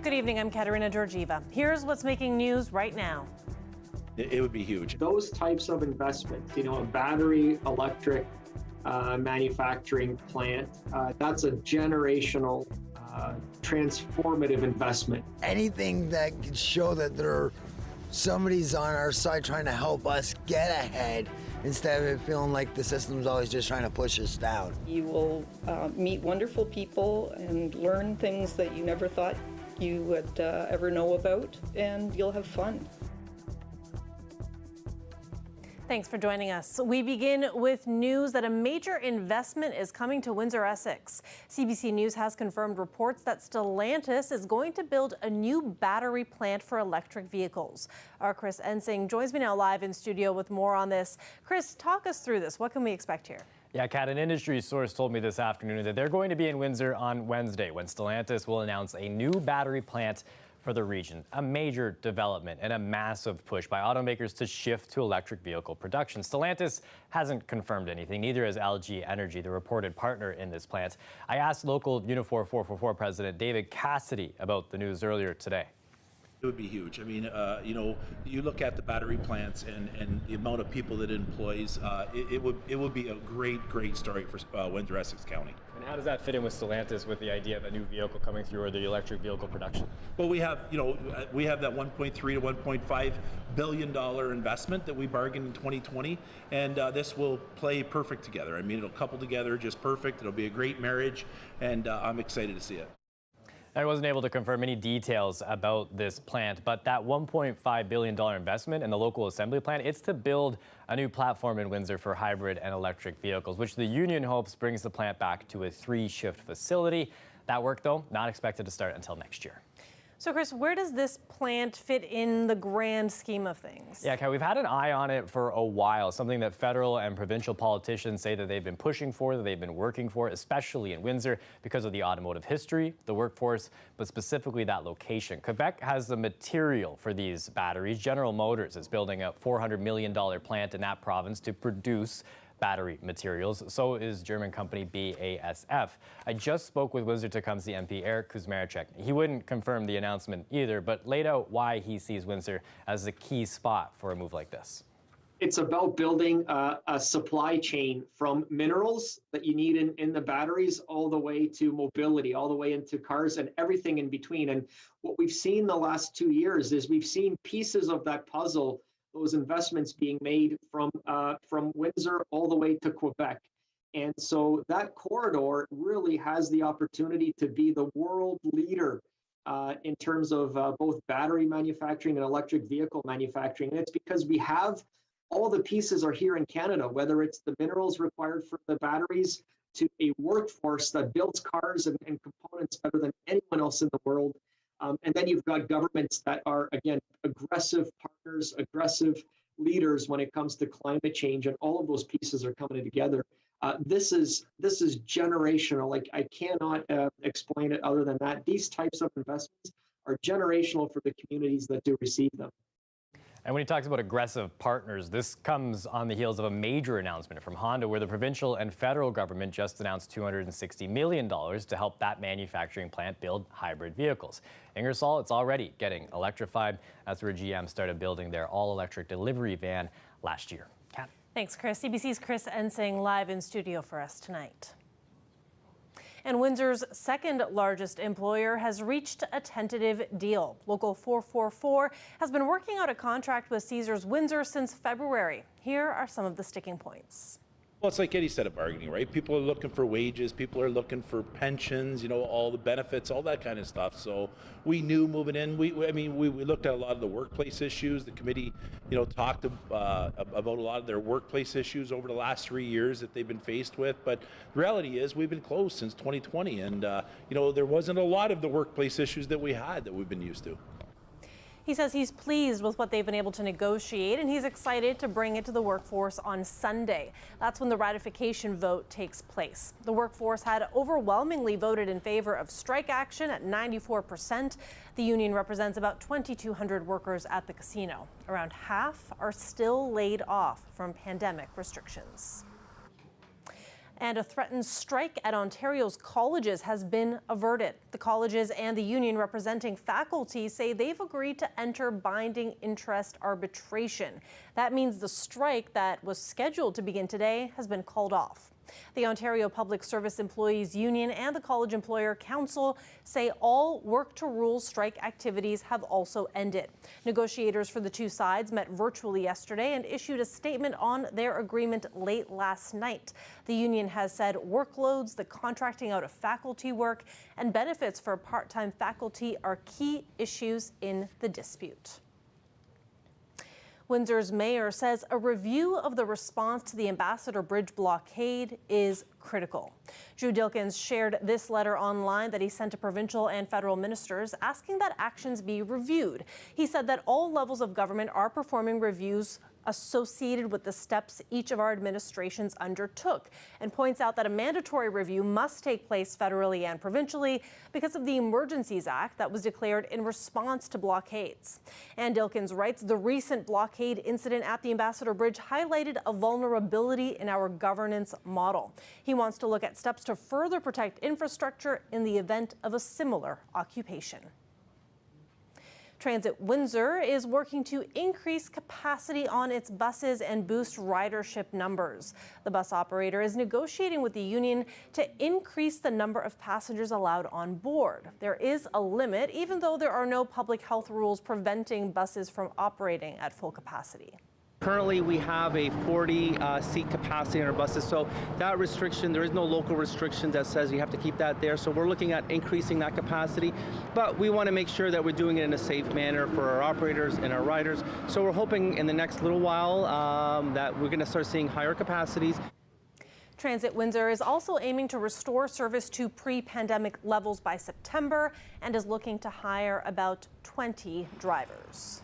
Good evening, I'm Katerina Georgieva. Here's what's making news right now. It would be huge. Those types of investments, a battery electric manufacturing plant, that's a generational, transformative investment. Anything that can show that somebody's on our side trying to help us get ahead instead of it feeling like the system's always just trying to push us down. You will meet wonderful people and learn things that you never thought you would ever know about, and you'll have fun. Thanks for joining us. We begin with news that a major investment is coming to Windsor, Essex. CBC News has confirmed reports that Stellantis is going to build a new battery plant for electric vehicles. Our Chris Ensing joins me now live in studio with more on this. Chris, talk us through this. What can we expect here? Yeah, Kat, an industry source told me this afternoon that they're going to be in Windsor on Wednesday when Stellantis will announce a new battery plant for the region, a major development and a massive push by automakers to shift to electric vehicle production. Stellantis hasn't confirmed anything, neither has LG Energy, the reported partner in this plant. I asked local Unifor 444 President David Cassidy about the news earlier today. It would be huge. I mean, you look at the battery plants and the amount of people that it employs, it would be a great story for Windsor, Essex County. And how does that fit in with Stellantis with the idea of a new vehicle coming through or the electric vehicle production? Well, we have that 1.3 to 1.5 billion dollar investment that we bargained in 2020, and this will play perfect together. I mean, it'll couple together just perfect. It'll be a great marriage, and I'm excited to see it. I wasn't able to confirm any details about this plant, but that $1.5 billion investment in the local assembly plant, it's to build a new platform in Windsor for hybrid and electric vehicles, which the union hopes brings the plant back to a 3-shift facility. That work, though, not expected to start until next year. So, Chris, where does this plant fit in the grand scheme of things? Yeah, Kat, we've had an eye on it for a while, something that federal and provincial politicians say that they've been pushing for, that they've been working for, especially in Windsor, because of the automotive history, the workforce, but specifically that location. Quebec has the material for these batteries. General Motors is building a $400 million plant in that province to produce battery materials. So is German company BASF. I just spoke with Windsor Tecumseh MP Eric Kuzmarczyk. He wouldn't confirm the announcement either, but laid out why he sees Windsor as the key spot for a move like this. It's about building a supply chain from minerals that you need in the batteries all the way to mobility, all the way into cars and everything in between. And what we've seen the last 2 years is we've seen pieces of that puzzle, those investments being made from Windsor all the way to Quebec. And so that corridor really has the opportunity to be the world leader in terms of both battery manufacturing and electric vehicle manufacturing. And it's because we have all the pieces are here in Canada, whether it's the minerals required for the batteries to a workforce that builds cars and components better than anyone else in the world. And then you've got governments that are, again, aggressive partners, aggressive leaders when it comes to climate change, and all of those pieces are coming together. This is generational. Like, I cannot explain it other than that. These types of investments are generational for the communities that do receive them. And when he talks about aggressive partners, this comes on the heels of a major announcement from Honda, where the provincial and federal government just announced $260 million to help that manufacturing plant build hybrid vehicles. Ingersoll, it's already getting electrified. That's where GM started building their all-electric delivery van last year. Kat. Thanks, Chris. CBC's Chris Ensing live in studio for us tonight. And Windsor's second largest employer has reached a tentative deal. Local 444 has been working out a contract with Caesars Windsor since February. Here are some of the sticking points. Well, it's like any set of bargaining, right? People are looking for wages, people are looking for pensions, all the benefits, all that kind of stuff. So we knew moving in, we looked at a lot of the workplace issues. The committee, talked about a lot of their workplace issues over the last 3 years that they've been faced with. But the reality is we've been closed since 2020, and there wasn't a lot of the workplace issues that we had that we've been used to. He says he's pleased with what they've been able to negotiate, and he's excited to bring it to the workforce on Sunday. That's when the ratification vote takes place. The workforce had overwhelmingly voted in favor of strike action at 94%. The union represents about 2,200 workers at the casino. Around half are still laid off from pandemic restrictions. And a threatened strike at Ontario's colleges has been averted. The colleges and the union representing faculty say they've agreed to enter binding interest arbitration. That means the strike that was scheduled to begin today has been called off. The Ontario Public Service Employees Union and the College Employer Council say all work-to-rules strike activities have also ended. Negotiators for the two sides met virtually yesterday and issued a statement on their agreement late last night. The union has said workloads, the contracting out of faculty work, and benefits for part-time faculty are key issues in the dispute. Windsor's mayor says a review of the response to the Ambassador Bridge blockade is critical. Drew Dilkins shared this letter online that he sent to provincial and federal ministers asking that actions be reviewed. He said that all levels of government are performing reviews associated with the steps each of our administrations undertook, and points out that a mandatory review must take place federally and provincially because of the Emergencies Act that was declared in response to blockades. And Dilkins writes, the recent blockade incident at the Ambassador Bridge highlighted a vulnerability in our governance model. He wants to look at steps to further protect infrastructure in the event of a similar occupation. Transit Windsor is working to increase capacity on its buses and boost ridership numbers. The bus operator is negotiating with the union to increase the number of passengers allowed on board. There is a limit, even though there are no public health rules preventing buses from operating at full capacity. Currently, we have a 40-seat capacity in our buses, so that restriction, there is no local restriction that says you have to keep that there. So we're looking at increasing that capacity, but we want to make sure that we're doing it in a safe manner for our operators and our riders. So we're hoping in the next little while that we're going to start seeing higher capacities. Transit Windsor is also aiming to restore service to pre-pandemic levels by September and is looking to hire about 20 drivers.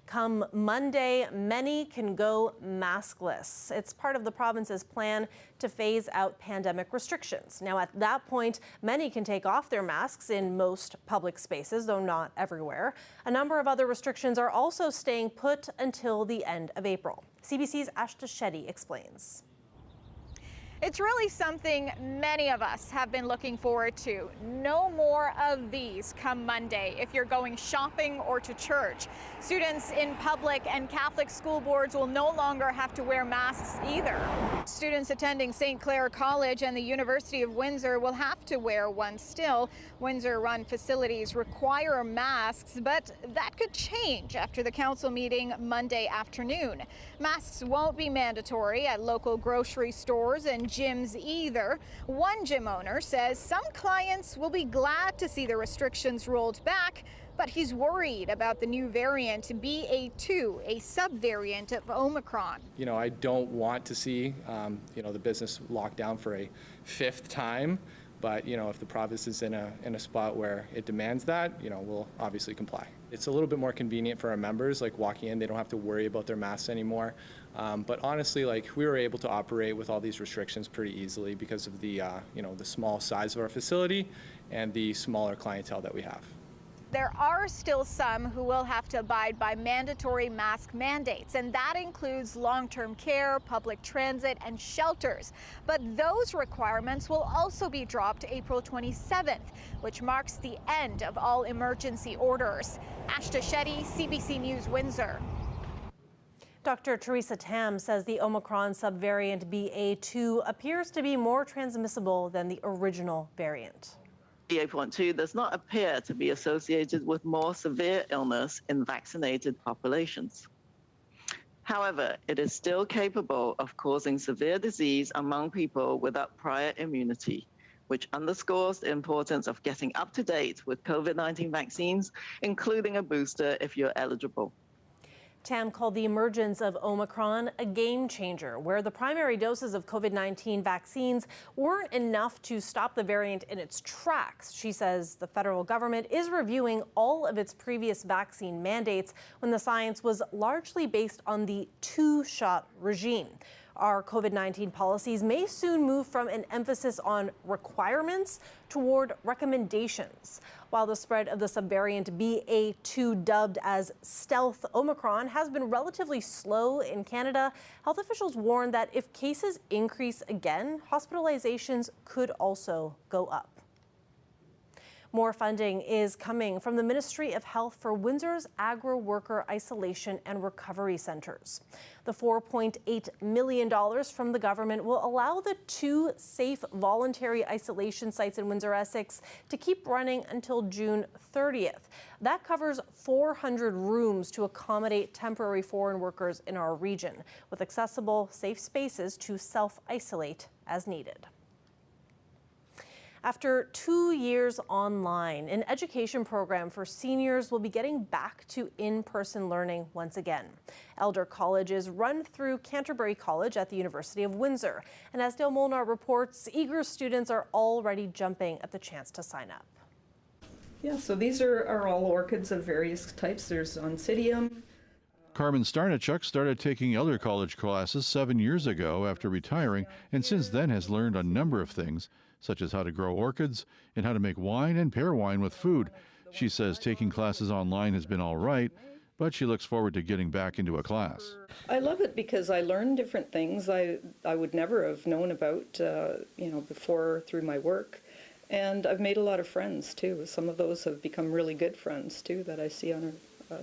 Come Monday, many can go maskless. It's part of the province's plan to phase out pandemic restrictions. Now, at that point, many can take off their masks in most public spaces, though not everywhere. A number of other restrictions are also staying put until the end of April. CBC's Ashta Shetty explains. It's really something many of us have been looking forward to. No more of these come Monday if you're going shopping or to church. Students in public and Catholic school boards will no longer have to wear masks either. Students attending St. Clair College and the University of Windsor will have to wear one still. Windsor-run facilities require masks, but that could change after the council meeting Monday afternoon. Masks won't be mandatory at local grocery stores and gyms either. One gym owner says some clients will be glad to see the restrictions rolled back, but he's worried about the new variant BA2, a subvariant of Omicron. You know, I don't want to see, the business locked down for a fifth time, but, if the province is in a spot where it demands that, we'll obviously comply. It's a little bit more convenient for our members, like walking in, they don't have to worry about their masks anymore. But honestly, we were able to operate with all these restrictions pretty easily because of the, the small size of our facility and the smaller clientele that we have. There are still some who will have to abide by mandatory mask mandates, and that includes long-term care, public transit, and shelters. But those requirements will also be dropped April 27th, which marks the end of all emergency orders. Ashta Shetty, CBC News, Windsor. Dr. Teresa Tam says the Omicron subvariant BA2 appears to be more transmissible than the original variant. BA.2 does not appear to be associated with more severe illness in vaccinated populations. However, it is still capable of causing severe disease among people without prior immunity, which underscores the importance of getting up to date with COVID-19 vaccines, including a booster if you're eligible. Tam called the emergence of Omicron a game changer, where the primary doses of COVID-19 vaccines weren't enough to stop the variant in its tracks. She says the federal government is reviewing all of its previous vaccine mandates when the science was largely based on the two-shot regime. Our COVID-19 policies may soon move from an emphasis on requirements toward recommendations. While the spread of the subvariant BA2, dubbed as stealth Omicron, has been relatively slow in Canada, health officials warn that if cases increase again, hospitalizations could also go up. More funding is coming from the Ministry of Health for Windsor's Agri-worker isolation and recovery centres. The $4.8 million from the government will allow the 2 safe voluntary isolation sites in Windsor, Essex to keep running until June 30th. That covers 400 rooms to accommodate temporary foreign workers in our region, with accessible, safe spaces to self-isolate as needed. After 2 years online, an education program for seniors will be getting back to in-person learning once again. Elder College is run through Canterbury College at the University of Windsor. And as Dale Molnar reports, eager students are already jumping at the chance to sign up. Yeah, so these are all orchids of various types. There's oncidium. Carmen Starnichuk started taking Elder College classes 7 years ago after retiring, and since then has learned a number of things, such as how to grow orchids and how to make wine and pair wine with food. She says taking classes online has been all right, but she looks forward to getting back into a class. I love it because I learn different things I would never have known about, before through my work. And I've made a lot of friends too. Some of those have become really good friends too that I see on a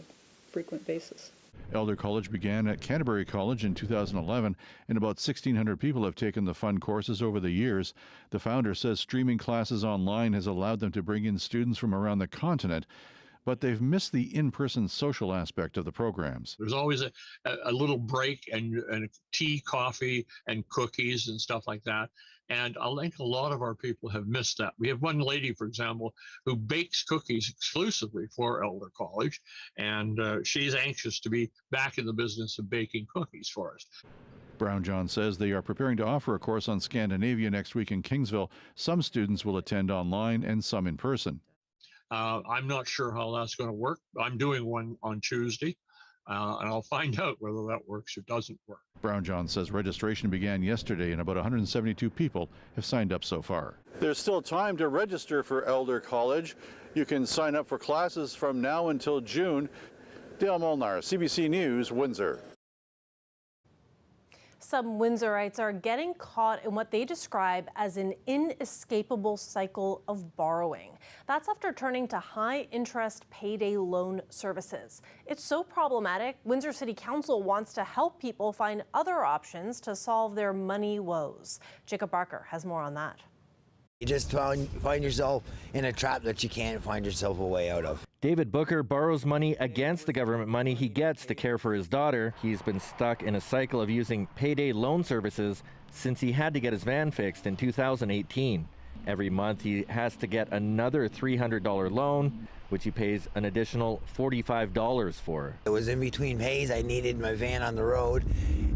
frequent basis. Elder College began at Canterbury College in 2011, and about 1,600 people have taken the fun courses over the years. The founder says streaming classes online has allowed them to bring in students from around the continent, but they've missed the in-person social aspect of the programs. There's always a little break and tea, coffee, and cookies and stuff like that. And I think a lot of our people have missed that. We have one lady, for example, who bakes cookies exclusively for Elder College, and she's anxious to be back in the business of baking cookies for us. Brown John says they are preparing to offer a course on Scandinavia next week in Kingsville. Some students will attend online and some in person. I'm not sure how that's going to work. I'm doing one on Tuesday, and I'll find out whether that works or doesn't work. Brown John says registration began yesterday and about 172 people have signed up so far. There's still time to register for Elder College. You can sign up for classes from now until June. Dale Molnar, CBC News, Windsor. Some Windsorites are getting caught in what they describe as an inescapable cycle of borrowing. That's after turning to high-interest payday loan services. It's so problematic, Windsor City Council wants to help people find other options to solve their money woes. Jacob Barker has more on that. You just find yourself in a trap that you can't find yourself a way out of. David Booker borrows money against the government money he gets to care for his daughter. He's been stuck in a cycle of using payday loan services since he had to get his van fixed in 2018. Every month he has to get another $300 loan, which he pays an additional $45 for. It was in between pays. I needed my van on the road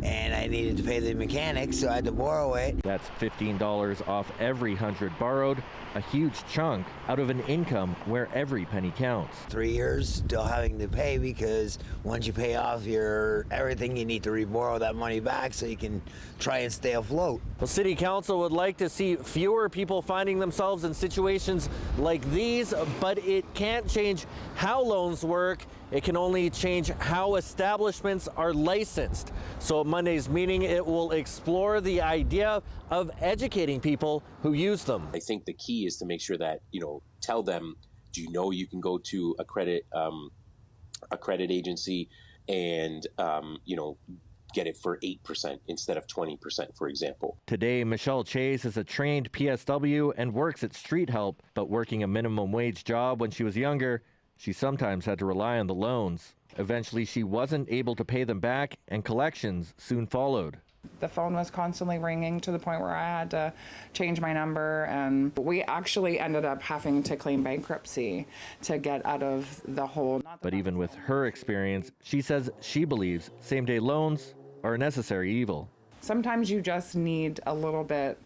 and I needed to pay the mechanic, so I had to borrow it. That's $15 off every 100 borrowed, a huge chunk out of an income where every penny counts. 3 years still having to pay, because once you pay off your everything, you need to re-borrow that money back so you can try and stay afloat. Well, City Council would like to see fewer people finding themselves in situations like these, but it can't change how loans work. It can only change how establishments are licensed. So at Monday's meeting, it will explore the idea of educating people who use them. I think the key is to make sure that, tell them, do you know you can go to a credit agency and, get it for 8% instead of 20%, for example. Today, Michelle Chase is a trained PSW and works at Street Help, but working a minimum wage job when she was younger, she sometimes had to rely on the loans. Eventually, she wasn't able to pay them back, and collections soon followed. The phone was constantly ringing to the point where I had to change my number, and we actually ended up having to claim bankruptcy to get out of the hole. But even with her experience, she says she believes same-day loans are a necessary evil. Sometimes you just need a little bit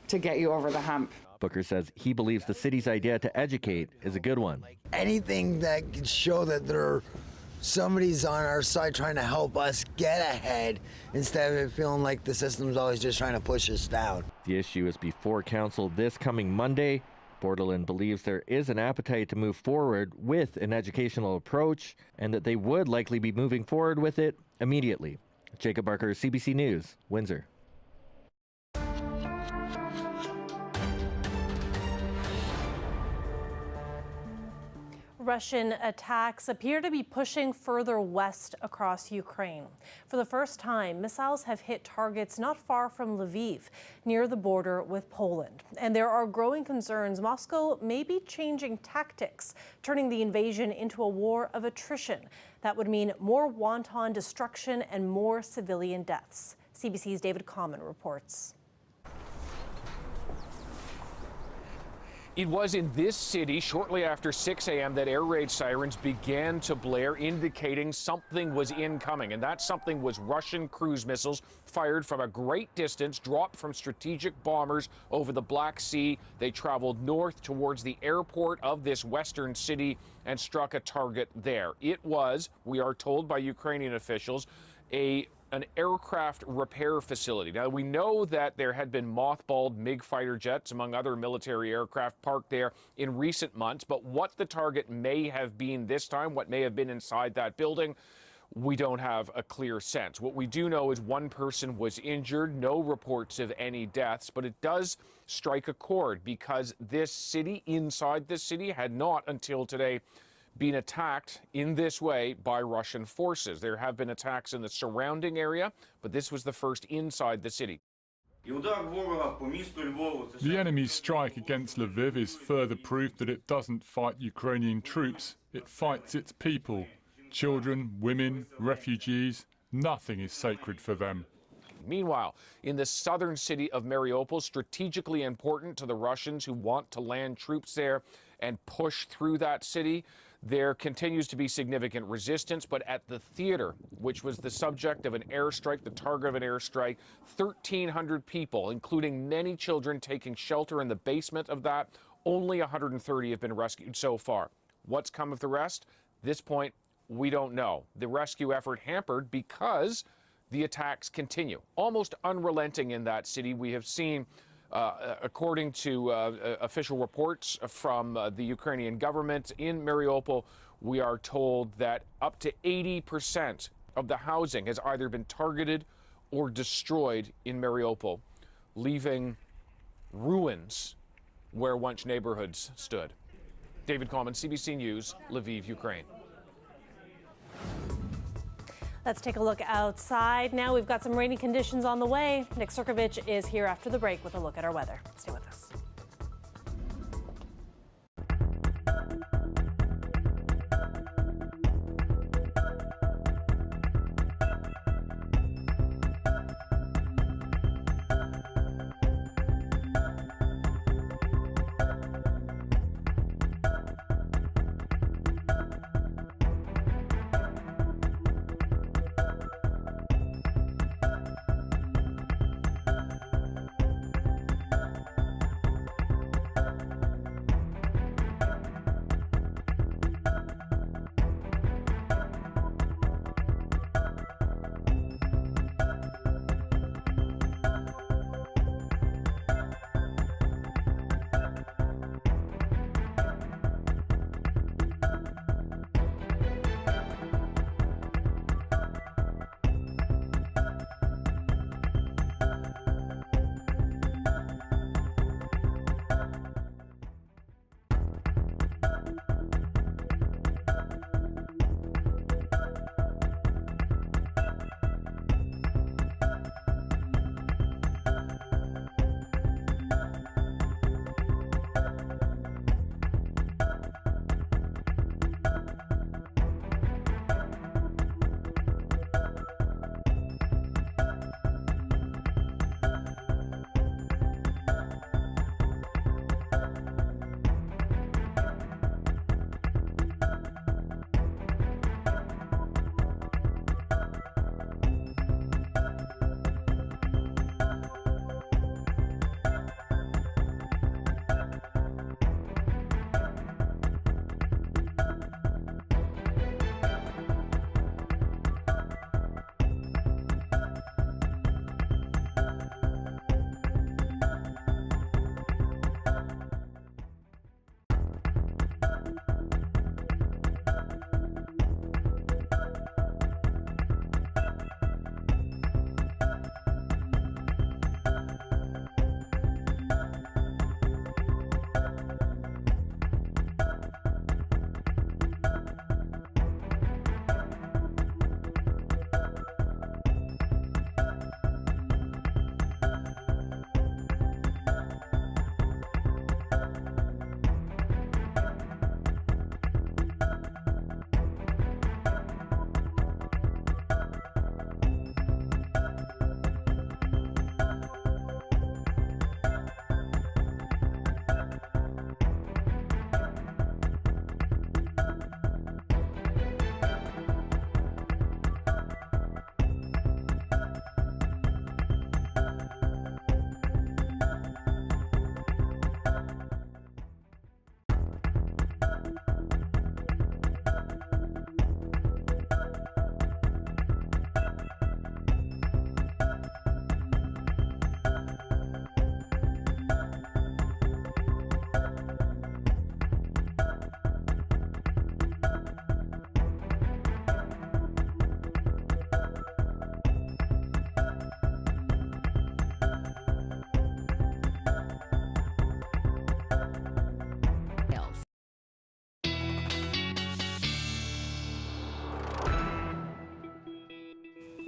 to get you over the hump. Booker says he believes the city's idea to educate is a good one. Anything that can show that there are somebody's on our side trying to help us get ahead instead of it feeling like the system's always just trying to push us down. The issue is before council this coming Monday. Borderland believes there is an appetite to move forward with an educational approach and that they would likely be moving forward with it immediately. Jacob Barker, CBC News, Windsor. Russian attacks appear to be pushing further west across Ukraine. For the first time, missiles have hit targets not far from Lviv, near the border with Poland. And there are growing concerns Moscow may be changing tactics, turning the invasion into a war of attrition. That would mean more wanton destruction and more civilian deaths. CBC's David Common reports. It was in this city shortly after 6 a.m. that air raid sirens began to blare, indicating something was incoming. And that something was Russian cruise missiles fired from a great distance, dropped from strategic bombers over the Black Sea. They traveled north towards the airport of this western city and struck a target there. It was, we are told by Ukrainian officials, an aircraft repair facility. Now, we know that there had been mothballed MiG fighter jets, among other military aircraft, parked there in recent months. But what the target may have been this time, what may have been inside that building, we don't have a clear sense. What we do know is one person was injured, no reports of any deaths, but it does strike a chord because this city, inside this city, had not until today been attacked in this way by Russian forces. There have been attacks in the surrounding area, but this was the first inside the city. The enemy's strike against Lviv is further proof that it doesn't fight Ukrainian troops. It fights its people. Children, women, refugees, nothing is sacred for them. Meanwhile, in the southern city of Mariupol, strategically important to the Russians who want to land troops there and push through that city, there continues to be significant resistance, but at the theater, which was the subject of an airstrike, the target of an airstrike, 1,300 people, including many children, taking shelter in the basement of that. Only 130 have been rescued so far. What's come of the rest? This point, we don't know. The rescue effort hampered because the attacks continue, almost unrelenting in that city. We have seen, according to official reports from the Ukrainian government in Mariupol, we are told that up to 80% of the housing has either been targeted or destroyed in Mariupol, leaving ruins where once neighborhoods stood. David Common, CBC News, Lviv, Ukraine. Let's take a look outside. Now we've got some rainy conditions on the way. Nick Sirkovich is here after the break with a look at our weather. Stay with us.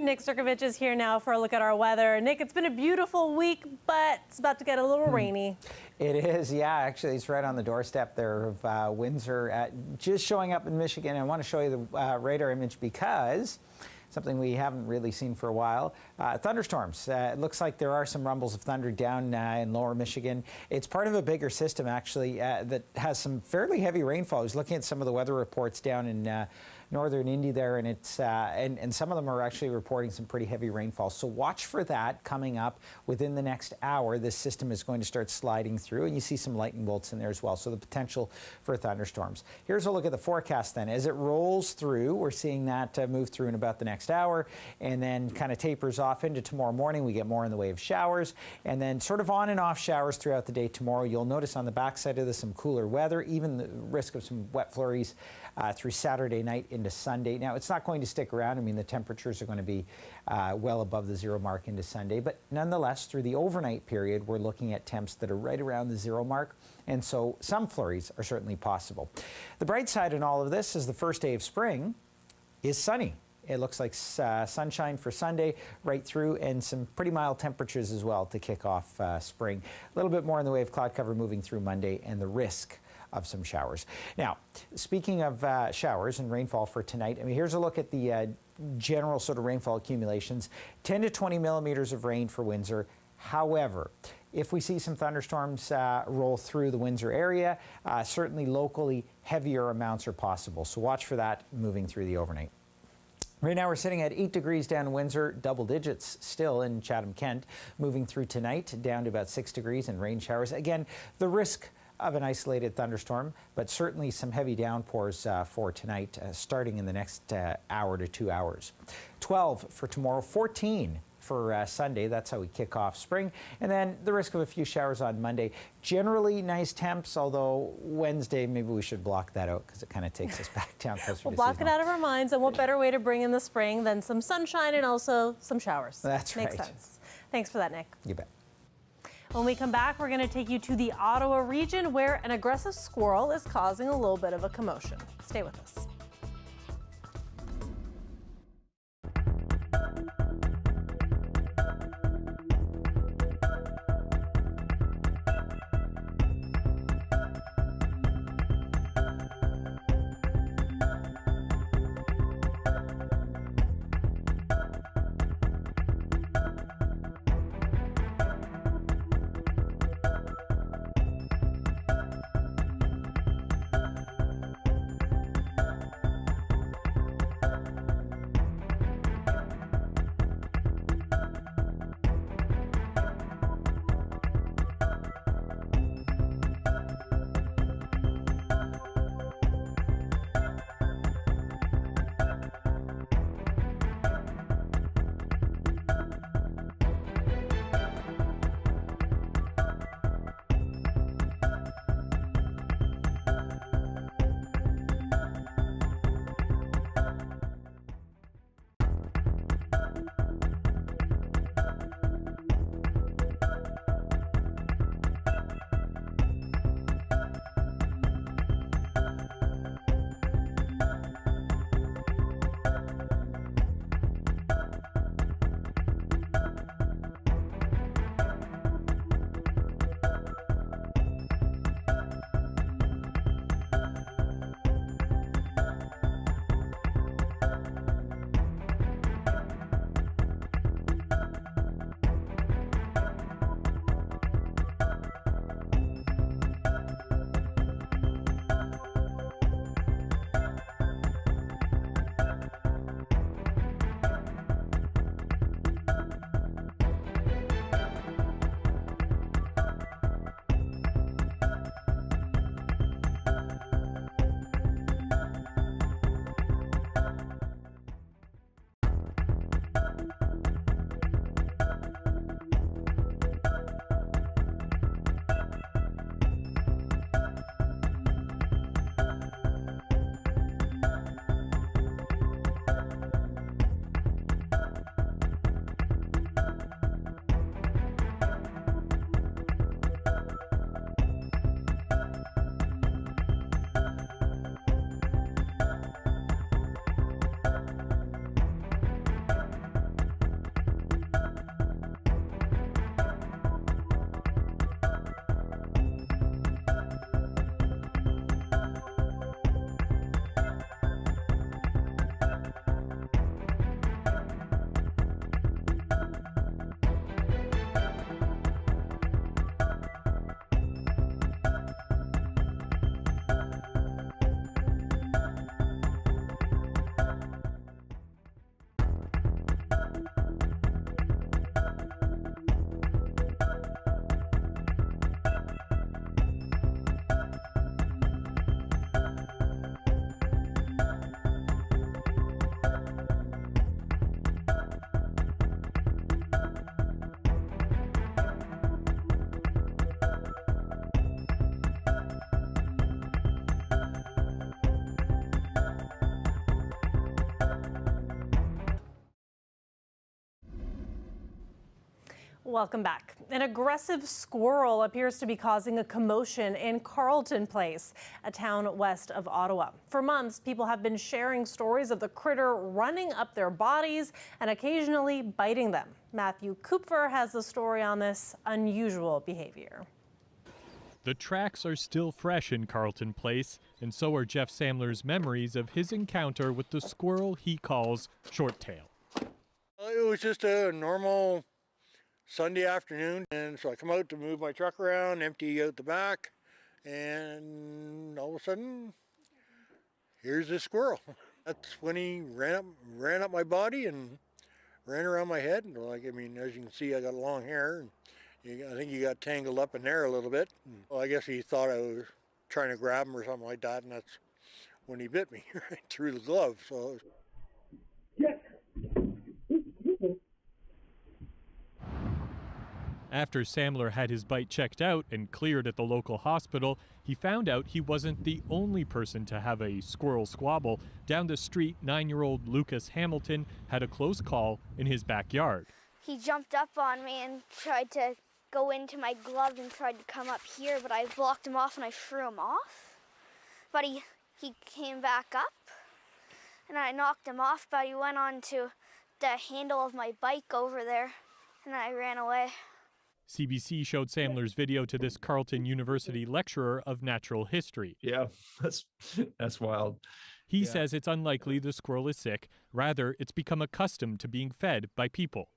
Nick Sturkovich is here now for a look at our weather. Nick, it's been a beautiful week, but it's about to get a little rainy. It is, yeah. Actually, it's right on the doorstep there of Windsor, just showing up in Michigan. I want to show you the radar image because something we haven't really seen for a while. Thunderstorms. It looks like there are some rumbles of thunder down in lower Michigan. It's part of a bigger system, actually, that has some fairly heavy rainfall. I was looking at some of the weather reports down in northern Indy there, and it's and some of them are actually reporting some pretty heavy rainfall. So watch for that coming up within the next hour. This system is going to start sliding through, and you see some lightning bolts in there as well. So the potential for thunderstorms. Here's a look at the forecast then. As it rolls through, we're seeing that move through in about the next hour, and then kind of tapers off into tomorrow morning. We get more in the way of showers, and then sort of on and off showers throughout the day tomorrow. You'll notice on the backside of this some cooler weather, even the risk of some wet flurries through Saturday night into Sunday. Now, it's not going to stick around. I mean, the temperatures are going to be well above the zero mark into Sunday. But nonetheless, through the overnight period, we're looking at temps that are right around the zero mark. And so some flurries are certainly possible. The bright side in all of this is the first day of spring is sunny. It looks like sunshine for Sunday right through, and some pretty mild temperatures as well to kick off spring. A little bit more in the way of cloud cover moving through Monday, and the risk of some showers. Now, speaking of showers and rainfall for tonight, I mean, here's a look at the general sort of rainfall accumulations. 10 to 20 millimeters of rain for Windsor. However, if we see some thunderstorms roll through the Windsor area, certainly locally heavier amounts are possible. So watch for that moving through the overnight. Right now we're sitting at 8 degrees down in Windsor, double digits still in Chatham-Kent. Moving through tonight down to about 6 degrees and rain showers. Again, the risk of an isolated thunderstorm, but certainly some heavy downpours for tonight, starting in the next hour to 2 hours. 12 for tomorrow, 14 for Sunday. That's how we kick off spring. And then the risk of a few showers on Monday. Generally nice temps, although Wednesday, maybe we should block that out because it kind of takes us back down closer We'll to block seasonal. it out of our minds, and what better way to bring in the spring than some sunshine and also some showers. That's Makes right. sense. Thanks for that, Nick. You bet. When we come back, we're going to take you to the Ottawa region where an aggressive squirrel is causing a little bit of a commotion. Stay with us. Welcome back. An aggressive squirrel appears to be causing a commotion in Carleton Place, a town west of Ottawa. For months, people have been sharing stories of the critter running up their bodies and occasionally biting them. Matthew Kupfer has the story on this unusual behavior. The tracks are still fresh in Carleton Place, and so are Jeff Samler's memories of his encounter with the squirrel he calls Shorttail. It was just a normal Sunday afternoon, and so I come out to move my truck around, empty out the back, and all of a sudden, here's this squirrel. That's when he ran up my body and ran around my head. And like, I mean, as you can see, I got long hair, and I think he got tangled up in there a little bit. Well, I guess he thought I was trying to grab him or something like that, and that's when he bit me right through the glove. So. After Samler had his bite checked out and cleared at the local hospital, he found out he wasn't the only person to have a squirrel squabble. Down the street, 9-year-old Lucas Hamilton had a close call in his backyard. He jumped up on me and tried to go into my glove and tried to come up here, but I blocked him off and I threw him off. But he came back up and I knocked him off, but he went on to the handle of my bike over there and I ran away. CBC showed Samler's video to this Carleton University lecturer of natural history. Yeah, that's wild. He says it's unlikely the squirrel is sick. Rather, it's become accustomed to being fed by people.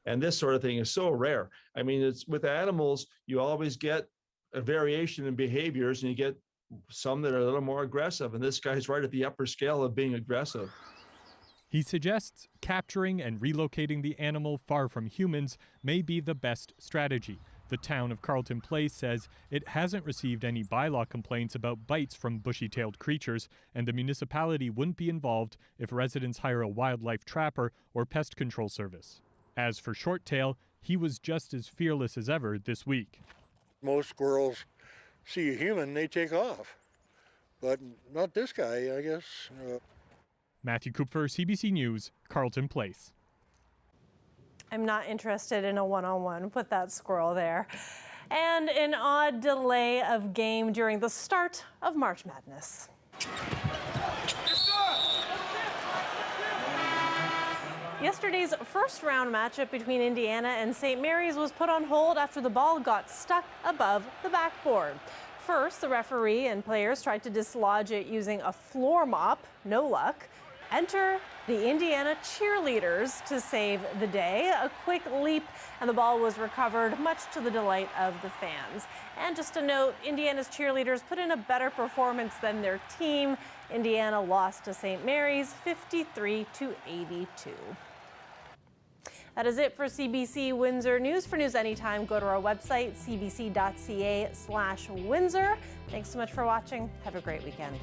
And this sort of thing is so rare. I mean, it's with animals, you always get a variation in behaviors, and you get some that are a little more aggressive. And this guy's right at the upper scale of being aggressive. He suggests capturing and relocating the animal far from humans may be the best strategy. The town of Carleton Place says it hasn't received any bylaw complaints about bites from bushy-tailed creatures, and the municipality wouldn't be involved if residents hire a wildlife trapper or pest control service. As for Shorttail, he was just as fearless as ever this week. Most squirrels see a human, they take off, but not this guy, I guess. Matthew Kupfer, CBC News, Carleton Place. I'm not interested in a one-on-one. Put that squirrel there. And an odd delay of game during the start of March Madness. Yesterday's first round matchup between Indiana and St. Mary's was put on hold after the ball got stuck above the backboard. First, the referee and players tried to dislodge it using a floor mop. No luck. Enter the Indiana cheerleaders to save the day. A quick leap and the ball was recovered, much to the delight of the fans. And just a note, Indiana's cheerleaders put in a better performance than their team. Indiana lost to St. Mary's 53-82. That is it for CBC Windsor News. For news anytime, go to our website, cbc.ca/Windsor. Thanks so much for watching. Have a great weekend.